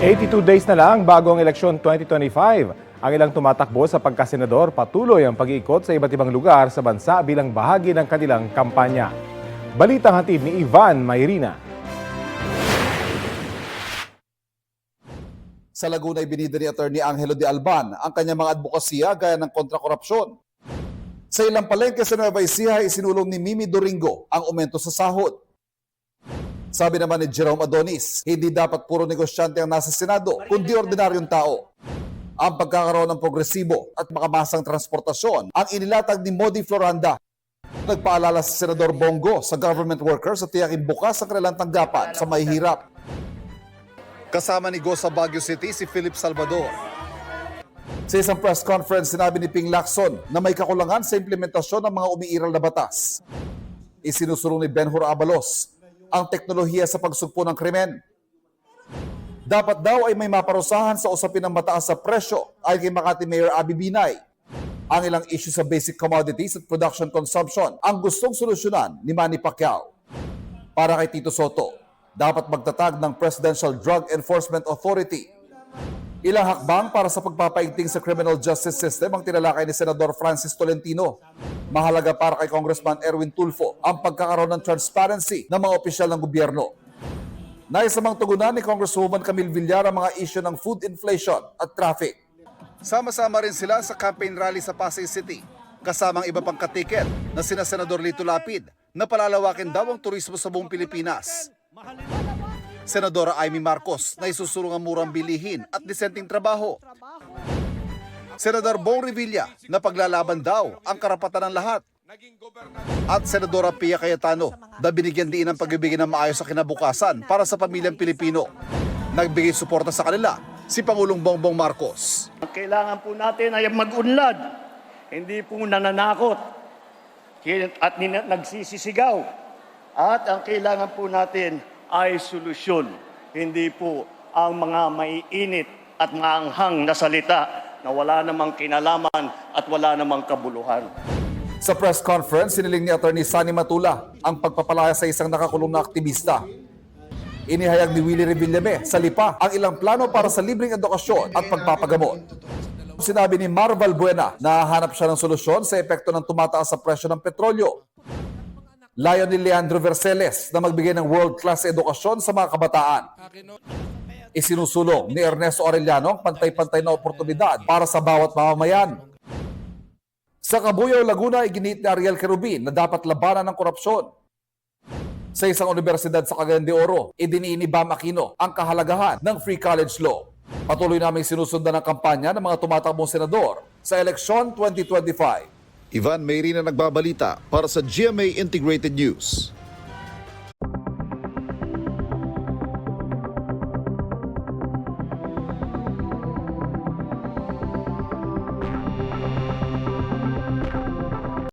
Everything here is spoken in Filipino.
82 days na lang bago ang eleksyon 2025. Ang ilang tumatakbo sa pagkasenador patuloy ang pag-iikot sa iba't ibang lugar sa bansa bilang bahagi ng kanilang kampanya. Balitang hatid ni Ivan Mayrina. Sa Laguna, ibinida ni Atty. Angelo de Alban ang kanyang mga advokasya gaya ng kontra-korupsyon. Sa ilang palengke sa Nueva Ecija, isinulong ni Mimi Doringo ang aumento sa sahod. Sabi naman ni Jerome Adonis, hindi dapat puro negosyante ang nasa Senado, kundi ordinaryong tao. Ang pagkakaroon ng progresibo at makamasang transportasyon ang inilatag ni Modi Floranda. Nagpaalala sa Senador Bongo sa government workers at tiyakin bukas ang kanilang tanggapan sa mahihirap. Kasama ni Go sa Baguio City si Philip Salvador. Sa isang press conference, sinabi ni Ping Lacson na may kakulangan sa implementasyon ng mga umiiral na batas. Isinusulong ni Benhur Abalos ang teknolohiya sa pagsugpo ng krimen. Dapat daw ay may maparusahan sa usapin ng mataas sa presyo ay kay Makati Mayor Abby Binay. Ang ilang issue sa basic commodities at production consumption ang gustong solusyonan ni Manny Pacquiao. Para kay Tito Soto, dapat magtatag ng Presidential Drug Enforcement Authority. Ilang hakbang para sa pagpapaigting sa criminal justice system ang tinalakay ni Senador Francis Tolentino. Mahalaga para kay Congressman Erwin Tulfo ang pagkakaroon ng transparency ng mga opisyal ng gobyerno. Naisamang tugunan ni Congresswoman Camille Villar ang mga isyu ng food inflation at traffic. Sama-sama rin sila sa campaign rally sa Pasay City, kasamang iba pang katiket na sina Senador Lito Lapid na palalawakin daw ang turismo sa buong Pilipinas. Senadora Amy Marcos na isusulong ang murang bilihin at disenteng trabaho. Senador Bong Revilla na paglalaban daw ang karapatan ng lahat. At Senadora Pia Cayetano na binigyan din ng pagbibigay ng maayos sa kinabukasan para sa pamilyang Pilipino. Nagbigay suporta sa kanila si Pangulong Bongbong Marcos. Ang kailangan po natin ay mag-unlad, hindi po nananakot at nagsisisigaw. At ang kailangan po natin ay solusyon, hindi po ang mga maiinit at maanghang na salita na wala namang kinalaman at wala namang kabuluhan. Sa press conference, siniling ni Atty. Sani Matula ang pagpapalaya sa isang nakakulong na aktivista. Inihayag ni Willie Revillame sa Lipa ang ilang plano para sa libreng edukasyon at pagpapagamot. Sinabi ni Marval Buena na hahanap siya ng solusyon sa epekto ng tumataas sa presyo ng petrolyo. Layo ni Leandro Verceles na magbigay ng world-class edukasyon sa mga kabataan. Isinusulong ni Ernesto Arellano ang pantay-pantay na oportunidad para sa bawat mamamayan. Sa Cabuyao, Laguna, iginit ni Ariel Querubin na dapat labanan ng korupsyon. Sa isang universidad sa Cagayan de Oro, idiniin ni Bam Aquino ang kahalagahan ng free college law. Patuloy namin sinusundan ang kampanya ng mga tumatakbong senador sa eleksyon 2025. Ivan Mayrina nagbabalita para sa GMA Integrated News.